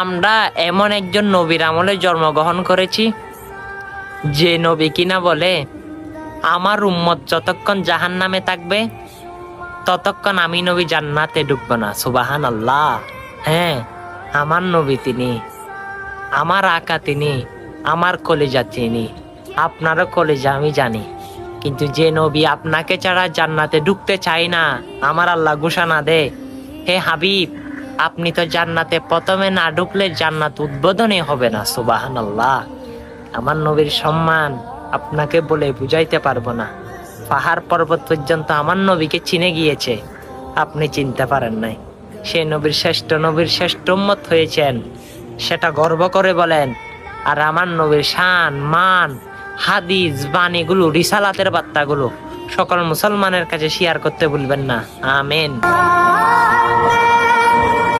আমরা এমন একজন নবীর আমলে জন্মগ্রহণ করেছি যে নবী কিনা বলে, আমার উম্মত যতক্ষণ জাহান্নামে থাকবে ততক্ষণ আমি নবী জান্নাতে ঢুকবো না। সুবহানাল্লাহ। হ্যাঁ, আমার নবী তিনি, আমার আকা তিনি, আমার কলিজা তিনি, আপনারও কলিজা আমি জানি। কিন্তু যে নবী আপনাকে ছাড়া জান্নাতে ঢুকতে চাই না, আমার আল্লাহ ঘোষণা দে, হে হাবিব আপনি তো জান্নাতে প্রথমে না ঢুকলে জান্নাত উদ্বোধনই হবে না। সুবহানাল্লাহ। আমার নবীর সম্মান আপনাকে বলে বুঝাইতে পারবো না। পাহাড় পর্বত পর্যন্ত আমার নবীকে চিনে গিয়েছে, আপনি চিনতে পারেন নাই। সে নবীর শ্রেষ্ঠ উম্মত হয়েছেন, সেটা গর্ব করে বলেন। আর আমার নবীর শান মান হাদিস বাণীগুলো, রিসালাতের বার্তাগুলো সকল মুসলমানের কাছে শেয়ার করতে ভুলবেন না। আমিন।